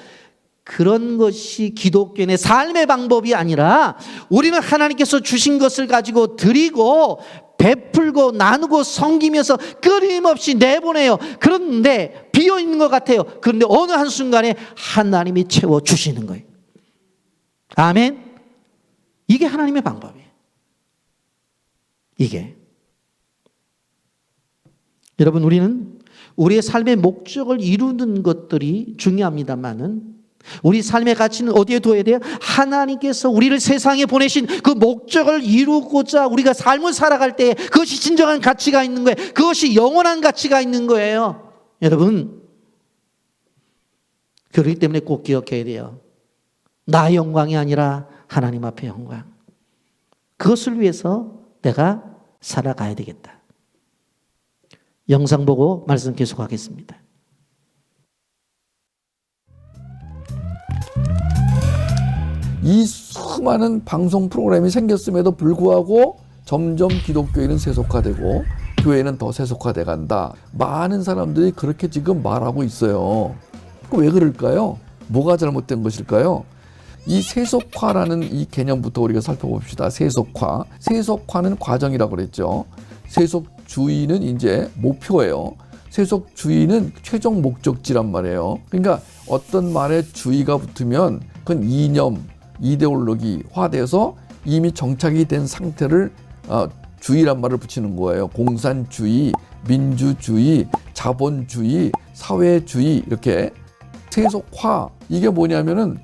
그런 것이 기독교인의 삶의 방법이 아니라 우리는 하나님께서 주신 것을 가지고 드리고 베풀고 나누고 섬기면서 끊임없이 내보내요. 그런데 비어있는 것 같아요. 그런데 어느 한순간에 하나님이 채워주시는 거예요. 아멘. 이게 하나님의 방법이에요. 이게. 여러분, 우리는 우리의 삶의 목적을 이루는 것들이 중요합니다만은 우리 삶의 가치는 어디에 둬야 돼요? 하나님께서 우리를 세상에 보내신 그 목적을 이루고자 우리가 삶을 살아갈 때 그것이 진정한 가치가 있는 거예요. 그것이 영원한 가치가 있는 거예요. 여러분, 그렇기 때문에 꼭 기억해야 돼요. 나의 영광이 아니라 하나님 앞의 영광. 그것을 위해서 내가 살아가야 되겠다. 영상 보고 말씀 계속하겠습니다.
이 수많은 방송 프로그램이 생겼음에도 불구하고 점점 기독교인은 세속화되고 교회는 더 세속화돼 간다. 많은 사람들이 그렇게 지금 말하고 있어요. 왜 그럴까요? 뭐가 잘못된 것일까요? 이 세속화라는 이 개념부터 우리가 살펴봅시다. 세속화. 세속화는 과정이라고 그랬죠. 세속주의는 이제 목표예요. 세속주의는 최종 목적지란 말이에요. 그러니까 어떤 말에 주의가 붙으면 그건 이념, 이데올로기, 화돼서 이미 정착이 된 상태를 주의란 말을 붙이는 거예요. 공산주의, 민주주의, 자본주의, 사회주의 이렇게 세속화 이게 뭐냐면은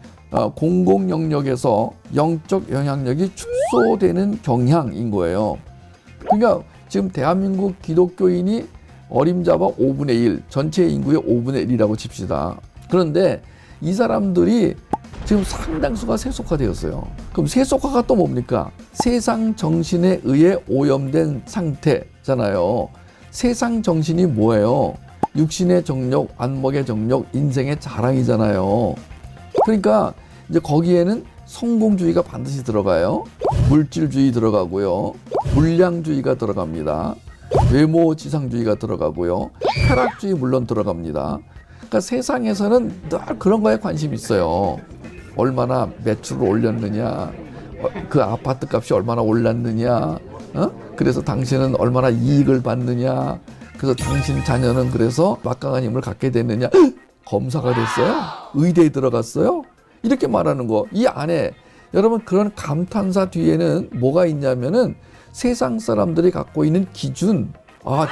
공공 영역에서 영적 영향력이 축소되는 경향인 거예요. 그러니까 지금 대한민국 기독교인이 어림잡아 5분의 1, 전체 인구의 5분의 1이라고 칩시다. 그런데 이 사람들이 지금 상당수가 세속화되었어요. 그럼 세속화가 또 뭡니까? 세상 정신에 의해 오염된 상태잖아요. 세상 정신이 뭐예요? 육신의 정욕, 안목의 정욕, 인생의 자랑이잖아요. 그러니까 이제 거기에는 성공주의가 반드시 들어가요. 물질주의 들어가고요. 물량주의가 들어갑니다. 외모지상주의가 들어가고요. 쾌락주의 물론 들어갑니다. 그러니까 세상에서는 늘 그런 거에 관심이 있어요. 얼마나 매출을 올렸느냐, 그 아파트 값이 얼마나 올랐느냐, 그래서 당신은 얼마나 이익을 받느냐, 그래서 당신 자녀는 그래서 막강한 힘을 갖게 됐느냐, 검사가 됐어요? 의대에 들어갔어요? 이렇게 말하는 거. 이 안에 여러분 그런 감탄사 뒤에는 뭐가 있냐면은 세상 사람들이 갖고 있는 기준,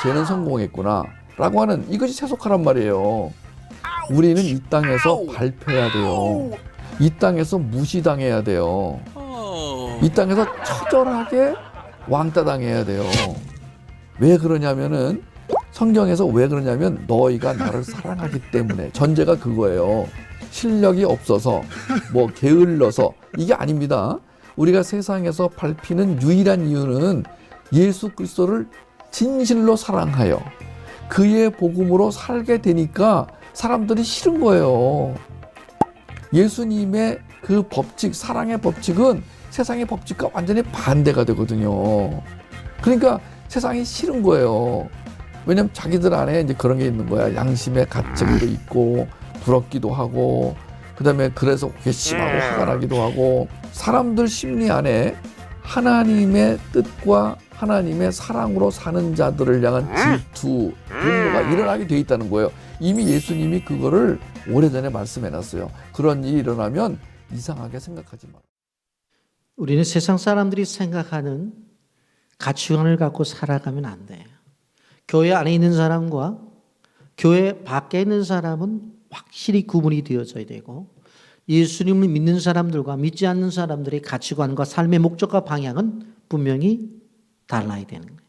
쟤는 성공했구나 라고 하는 이것이 세속화란 말이에요. 우리는 이 땅에서 발표해야 돼요. 이 땅에서 무시당해야 돼요. 이 땅에서 처절하게 왕따 당해야 돼요. 왜 그러냐면은 성경에서 왜 그러냐면 너희가 나를 사랑하기 때문에. 전제가 그거예요. 실력이 없어서 뭐 게을러서 이게 아닙니다. 우리가 세상에서 밟히는 유일한 이유는 예수 그리스도를 진실로 사랑하여 그의 복음으로 살게 되니까 사람들이 싫은 거예요. 예수님의 그 법칙, 사랑의 법칙은 세상의 법칙과 완전히 반대가 되거든요. 그러니까 세상이 싫은 거예요. 왜냐면 자기들 안에 이제 그런 게 있는 거야. 양심의 가책도 있고 부럽기도 하고 그다음에 그래서 괘씸하고 화가 나기도 하고 사람들 심리 안에 하나님의 뜻과 하나님의 사랑으로 사는 자들을 향한 질투, 분노가 일어나게 돼 있다는 거예요. 이미 예수님이 그거를 오래전에 말씀해놨어요. 그런 일이 일어나면 이상하게 생각하지 마.
우리는 세상 사람들이 생각하는 가치관을 갖고 살아가면 안 돼요. 교회 안에 있는 사람과 교회 밖에 있는 사람은 확실히 구분이 되어져야 되고 예수님을 믿는 사람들과 믿지 않는 사람들의 가치관과 삶의 목적과 방향은 분명히 달라야 되는 거예요.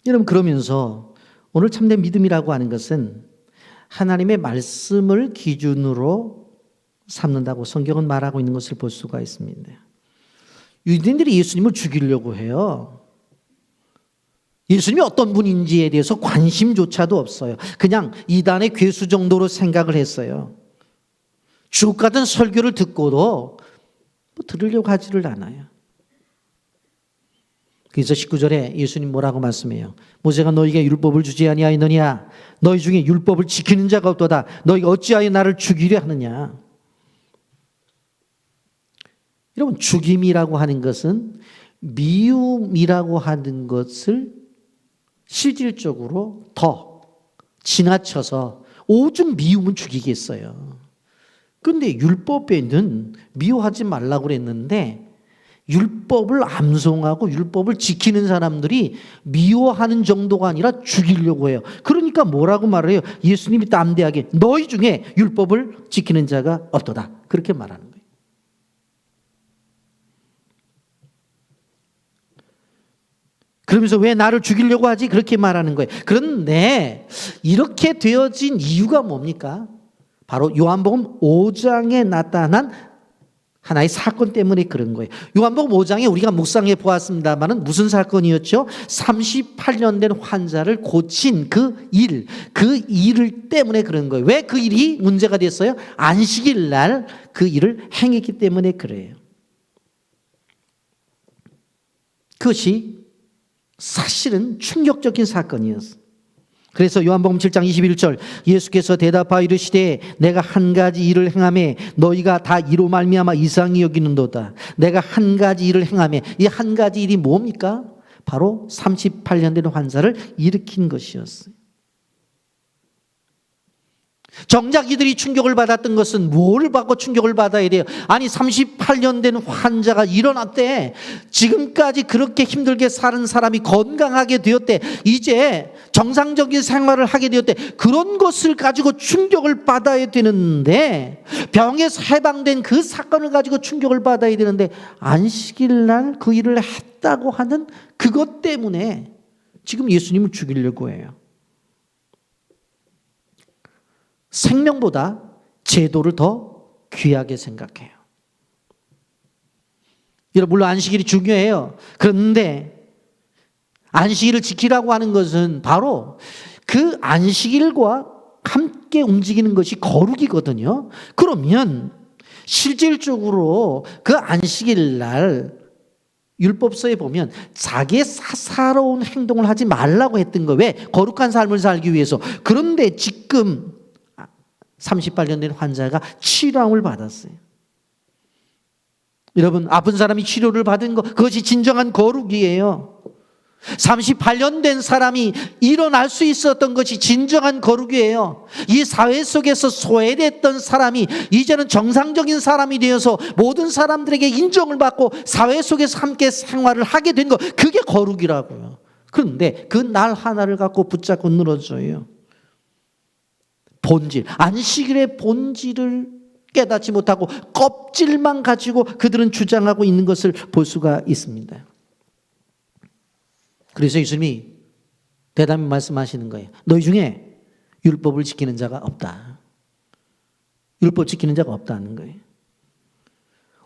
여러분 그러면서 오늘 참된 믿음이라고 하는 것은 하나님의 말씀을 기준으로 삼는다고 성경은 말하고 있는 것을 볼 수가 있습니다. 유대인들이 예수님을 죽이려고 해요. 예수님이 어떤 분인지에 대해서 관심조차도 없어요. 그냥 이단의 괴수 정도로 생각을 했어요. 주옥 같은 설교를 듣고도 들으려고 하지를 않아요. 그래서 19절에 예수님 뭐라고 말씀해요? 모세가 너희에게 율법을 주지 아니하였느냐? 너희 중에 율법을 지키는 자가 없도다. 너희가 어찌하여 나를 죽이려 하느냐? 여러분 죽임이라고 하는 것은 미움이라고 하는 것을 실질적으로 더 지나쳐서 오죽 미움은 죽이겠어요. 그런데 율법에는 미워하지 말라고 그랬는데 율법을 암송하고 율법을 지키는 사람들이 미워하는 정도가 아니라 죽이려고 해요. 그러니까 뭐라고 말해요? 예수님이 담대하게 너희 중에 율법을 지키는 자가 없도다. 그렇게 말하는 거예요. 그러면서 왜 나를 죽이려고 하지? 그렇게 말하는 거예요. 그런데 이렇게 되어진 이유가 뭡니까? 바로 요한복음 5장에 나타난 하나의 사건 때문에 그런 거예요. 요한복음 5장에 우리가 묵상해 보았습니다만 무슨 사건이었죠? 38년 된 환자를 고친 그 일을 때문에 그런 거예요. 왜 그 일이 문제가 됐어요? 안식일 날 그 일을 행했기 때문에 그래요. 그것이 사실은 충격적인 사건이었어요. 그래서 요한복음 7장 21절 예수께서 대답하여 이르시되 내가 한 가지 일을 행하매 너희가 다 이로 말미암아 이상히 여기는도다. 내가 한 가지 일을 행하매 이 한 가지 일이 뭡니까? 바로 38년 된 환자를 일으킨 것이었어요. 정작 이들이 충격을 받았던 것은 뭘 받고 충격을 받아야 돼요? 아니 38년 된 환자가 일어났대. 지금까지 그렇게 힘들게 사는 사람이 건강하게 되었대. 이제 정상적인 생활을 하게 되었대. 그런 것을 가지고 충격을 받아야 되는데, 병에서 해방된 그 사건을 가지고 충격을 받아야 되는데, 안식일 날 그 일을 했다고 하는 그것 때문에 지금 예수님을 죽이려고 해요. 생명보다 제도를 더 귀하게 생각해요. 여러분, 물론 안식일이 중요해요. 그런데 안식일을 지키라고 하는 것은 바로 그 안식일과 함께 움직이는 것이 거룩이거든요. 그러면 실질적으로 그 안식일 날 율법서에 보면 자기의 사사로운 행동을 하지 말라고 했던 거. 왜? 거룩한 삶을 살기 위해서. 그런데 지금 38년 된 환자가 치료함을 받았어요. 여러분, 아픈 사람이 치료를 받은 것, 그것이 진정한 거룩이에요. 38년 된 사람이 일어날 수 있었던 것이 진정한 거룩이에요. 이 사회 속에서 소외됐던 사람이 이제는 정상적인 사람이 되어서 모든 사람들에게 인정을 받고 사회 속에서 함께 생활을 하게 된 것, 그게 거룩이라고요. 그런데 그 날 하나를 갖고 붙잡고 늘어져요. 본질, 안식일의 본질을 깨닫지 못하고 껍질만 가지고 그들은 주장하고 있는 것을 볼 수가 있습니다. 그래서 예수님이 대담히 말씀하시는 거예요. 너희 중에 율법을 지키는 자가 없다. 율법 지키는 자가 없다는 거예요.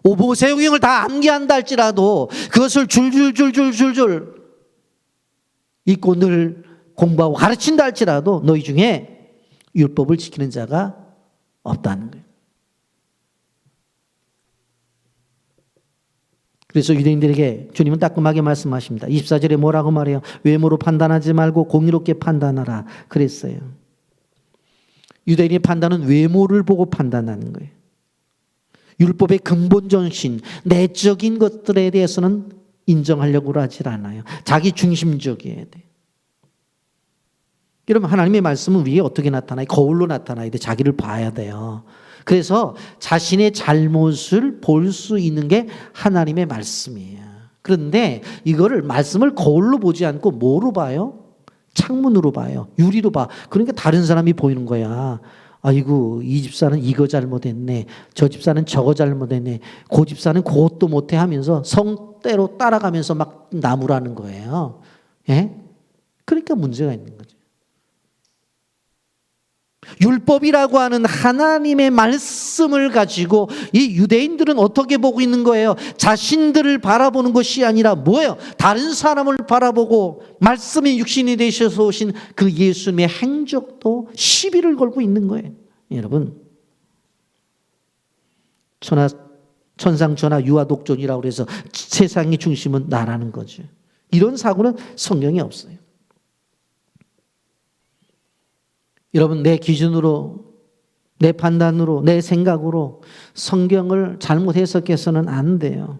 오보세우경을 다 암기한다 할지라도 그것을 줄줄줄줄줄줄 읽고 늘 공부하고 가르친다 할지라도 너희 중에 율법을 지키는 자가 없다는 거예요. 그래서 유대인들에게 주님은 따끔하게 말씀하십니다. 24절에 뭐라고 말해요? 외모로 판단하지 말고 공의롭게 판단하라 그랬어요. 유대인의 판단은 외모를 보고 판단하는 거예요. 율법의 근본 정신, 내적인 것들에 대해서는 인정하려고 하질 않아요. 자기 중심적이어야 돼요. 여러분, 하나님의 말씀은 위에 어떻게 나타나요? 거울로 나타나야 돼. 자기를 봐야 돼요. 그래서 자신의 잘못을 볼 수 있는 게 하나님의 말씀이에요. 그런데 이거를 말씀을 거울로 보지 않고 뭐로 봐요? 창문으로 봐요. 유리로 봐. 그러니까 다른 사람이 보이는 거야. 아이고, 이 집사는 이거 잘못했네. 저 집사는 저거 잘못했네. 그 집사는 그것도 못해 하면서 성대로 따라가면서 막 나무라는 거예요. 예? 그러니까 문제가 있는 거죠. 율법이라고 하는 하나님의 말씀을 가지고 이 유대인들은 어떻게 보고 있는 거예요? 자신들을 바라보는 것이 아니라 뭐예요? 다른 사람을 바라보고 말씀이 육신이 되셔서 오신 그 예수님의 행적도 시비를 걸고 있는 거예요. 여러분, 천상천하 유아독존이라고 해서 세상의 중심은 나라는 거죠. 이런 사고는 성경에 없어요. 여러분, 내 기준으로, 내 판단으로, 내 생각으로 성경을 잘못 해석해서는 안 돼요.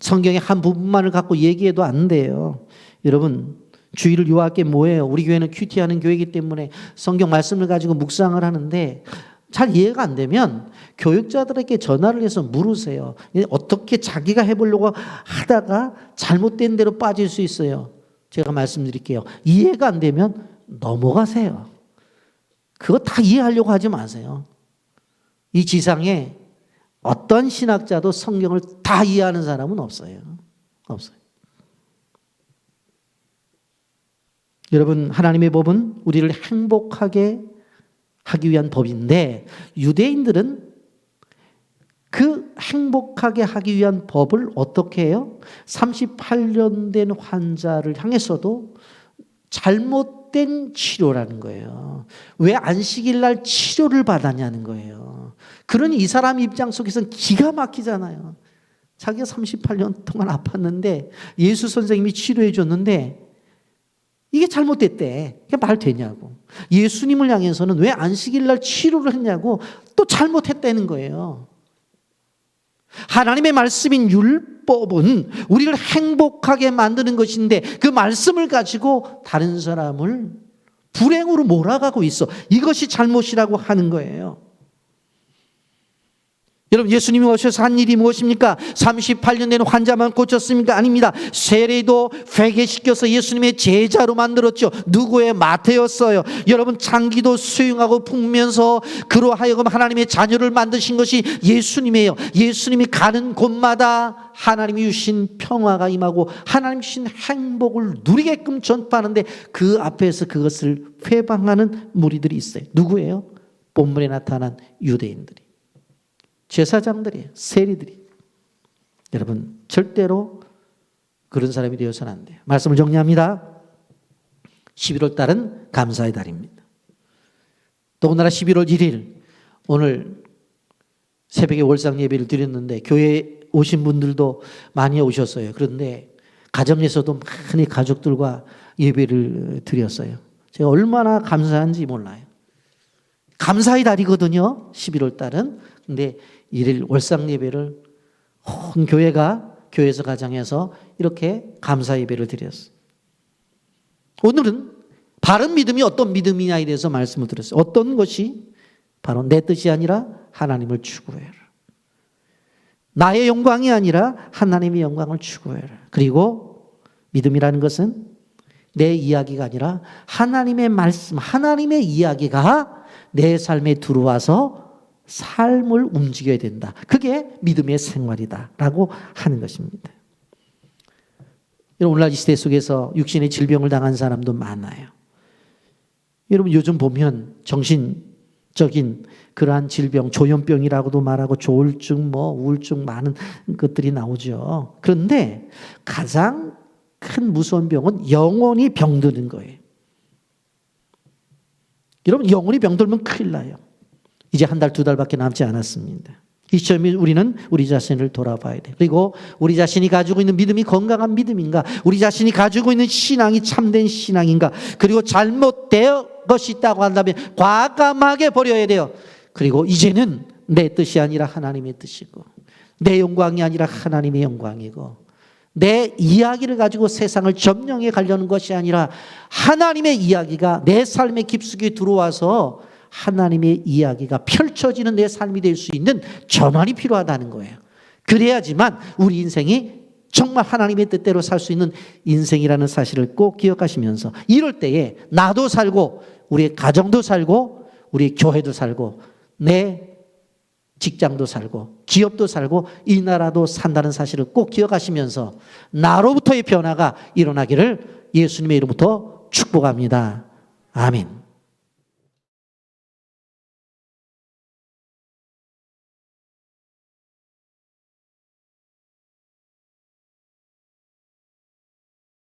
성경의 한 부분만을 갖고 얘기해도 안 돼요. 여러분, 주의를 요할 게 뭐예요? 우리 교회는 큐티하는 교회이기 때문에 성경 말씀을 가지고 묵상을 하는데 잘 이해가 안 되면 교육자들에게 전화를 해서 물으세요. 어떻게 자기가 해보려고 하다가 잘못된 대로 빠질 수 있어요. 제가 말씀드릴게요. 이해가 안 되면 넘어가세요. 그거 다 이해하려고 하지 마세요. 이 지상에 어떤 신학자도 성경을 다 이해하는 사람은 없어요. 없어요. 여러분, 하나님의 법은 우리를 행복하게 하기 위한 법인데 유대인들은 그 행복하게 하기 위한 법을 어떻게 해요? 38년 된 환자를 향해서도 잘못된 치료라는 거예요. 왜 안식일 날 치료를 받았냐는 거예요. 그러니 이 사람 입장 속에서는 기가 막히잖아요. 자기가 38년 동안 아팠는데 예수 선생님이 치료해 줬는데 이게 잘못됐대. 이게 말 되냐고. 예수님을 향해서는 왜 안식일 날 치료를 했냐고 또 잘못했다는 거예요. 하나님의 말씀인 율법은 우리를 행복하게 만드는 것인데 그 말씀을 가지고 다른 사람을 불행으로 몰아가고 있어. 이것이 잘못이라고 하는 거예요. 여러분, 예수님이 오셔서 한 일이 무엇입니까? 38년 된 환자만 고쳤습니까? 아닙니다. 세례도 회개시켜서 예수님의 제자로 만들었죠. 누구의? 마태였어요. 여러분, 장기도 수용하고 품으면서 그로 하여금 하나님의 자녀를 만드신 것이 예수님이에요. 예수님이 가는 곳마다 하나님이 주신 평화가 임하고 하나님 주신 행복을 누리게끔 전파하는데 그 앞에서 그것을 회방하는 무리들이 있어요. 누구예요? 본문에 나타난 유대인들이. 제사장들이, 세리들이. 여러분, 절대로 그런 사람이 되어서는 안 돼요. 말씀을 정리합니다. 11월 달은 감사의 달입니다. 더군다나 11월 1일 오늘 새벽에 월상 예배를 드렸는데 교회에 오신 분들도 많이 오셨어요. 그런데 가정에서도 많이 가족들과 예배를 드렸어요. 제가 얼마나 감사한지 몰라요. 감사의 달이거든요. 11월 달은. 근데 1일 월상 예배를 온 교회가 교회에서 가정에서 이렇게 감사 예배를 드렸어요. 오늘은 바른 믿음이 어떤 믿음이냐에 대해서 말씀을 드렸어요. 어떤 것이 바로 내 뜻이 아니라 하나님을 추구해라. 나의 영광이 아니라 하나님의 영광을 추구해라. 그리고 믿음이라는 것은 내 이야기가 아니라 하나님의 말씀, 하나님의 이야기가 내 삶에 들어와서 삶을 움직여야 된다. 그게 믿음의 생활이다라고 하는 것입니다. 오늘날 이 시대 속에서 육신의 질병을 당한 사람도 많아요. 여러분, 요즘 보면 정신적인 그러한 질병, 조현병이라고도 말하고 조울증, 우울증 많은 것들이 나오죠. 그런데 가장 큰 무서운 병은 영혼이 병드는 거예요. 여러분, 영혼이 병들면 큰일 나요. 이제 한 달, 두 달밖에 남지 않았습니다. 이 시점에 우리는 우리 자신을 돌아봐야 돼요. 그리고 우리 자신이 가지고 있는 믿음이 건강한 믿음인가? 우리 자신이 가지고 있는 신앙이 참된 신앙인가? 그리고 잘못된 것이 있다고 한다면 과감하게 버려야 돼요. 그리고 이제는 내 뜻이 아니라 하나님의 뜻이고 내 영광이 아니라 하나님의 영광이고 내 이야기를 가지고 세상을 점령해 가려는 것이 아니라 하나님의 이야기가 내 삶의 깊숙이 들어와서 하나님의 이야기가 펼쳐지는 내 삶이 될 수 있는 전환이 필요하다는 거예요. 그래야지만 우리 인생이 정말 하나님의 뜻대로 살 수 있는 인생이라는 사실을 꼭 기억하시면서 이럴 때에 나도 살고 우리의 가정도 살고 우리 교회도 살고 내 직장도 살고 기업도 살고 이 나라도 산다는 사실을 꼭 기억하시면서 나로부터의 변화가 일어나기를 예수님의 이름부터 축복합니다. 아멘.